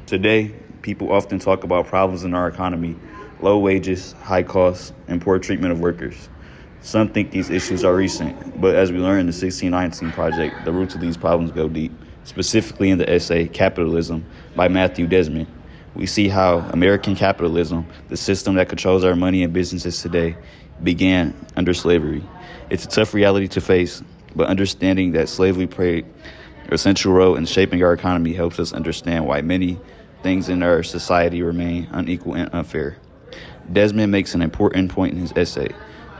Today, people often talk about problems in our economy: low wages, high costs, and poor treatment of workers. Some think these issues are recent, but as we learned in the 1619 project, the roots of these problems go deep. Specifically in the essay Capitalism by Matthew Desmond, we see how American capitalism, the system that controls our money and businesses today, began under slavery. It's a tough reality to face, but understanding that slavery played a central role in shaping our economy helps us understand why many things in our society remain unequal and unfair. Desmond makes an important point in his essay.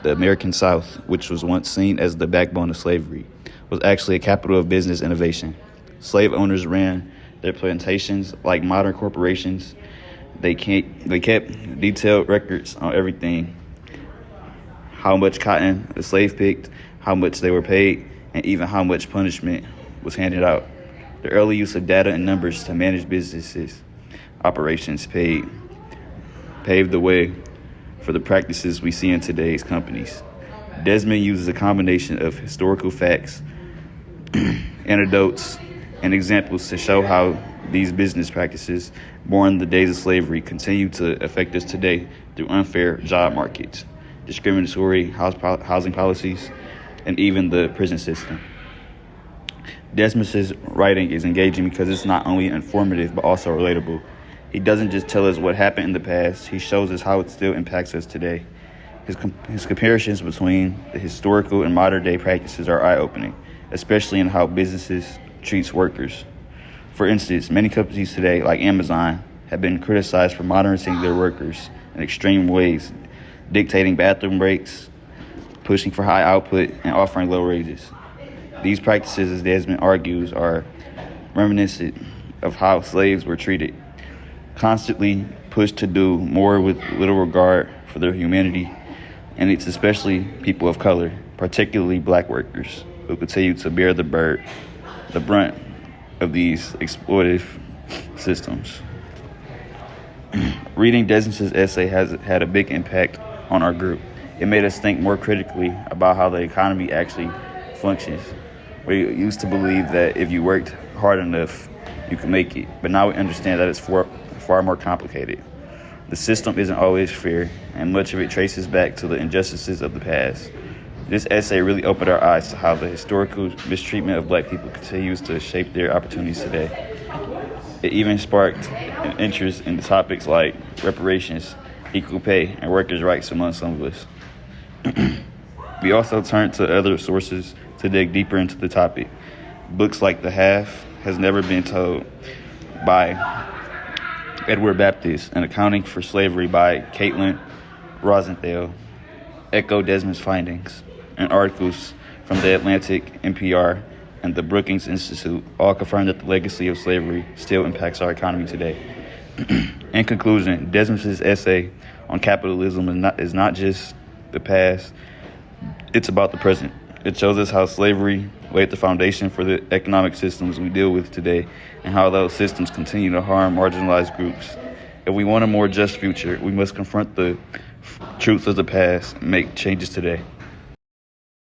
The American South, which was once seen as the backbone of slavery, was actually a capital of business innovation. Slave owners ran their plantations like modern corporations. They kept detailed records on everything: how much cotton the slave picked, how much they were paid, and even how much punishment was handed out. The early use of data and numbers to manage businesses operations paved the way for the practices we see in today's companies. Desmond uses a combination of historical facts, anecdotes, and examples to show how these business practices, born in the days of slavery, continue to affect us today through unfair job markets, discriminatory housing policies, and even the prison system. Desmond's writing is engaging because it's not only informative but also relatable. He doesn't just tell us what happened in the past, he shows us how it still impacts us today. His comparisons between the historical and modern day practices are eye-opening, especially in how businesses treats workers. For instance, many companies today, like Amazon, have been criticized for monitoring their workers in extreme ways, dictating bathroom breaks, pushing for high output, and offering low wages. These practices, as Desmond argues, are reminiscent of how slaves were treated, constantly pushed to do more with little regard for their humanity, and it's especially people of color, particularly black workers, who continue to bear the brunt of these exploitative systems. Reading Desmond's essay has had a big impact on our group. It made us think more critically about how the economy actually functions. We used to believe that if you worked hard enough, you could make it, but now we understand that it's far more complicated. The system isn't always fair, and much of it traces back to the injustices of the past. This essay really opened our eyes to how the historical mistreatment of black people continues to shape their opportunities today. It even sparked an interest in the topics like reparations, equal pay, and workers' rights among some of us. We also turned to other sources to dig deeper into the topic. Books like The Half Has Never Been Told by Edward Baptist, An Accounting for Slavery by Caitlin Rosenthal, echo Desmond's findings, and articles from The Atlantic, NPR, and the Brookings Institute all confirm that the legacy of slavery still impacts our economy today. In conclusion, Desmond's essay on capitalism is not just the past, it's about the present. It shows us how slavery laid the foundation for the economic systems we deal with today, and how those systems continue to harm marginalized groups. If we want a more just future, we must confront the truths of the past and make changes today.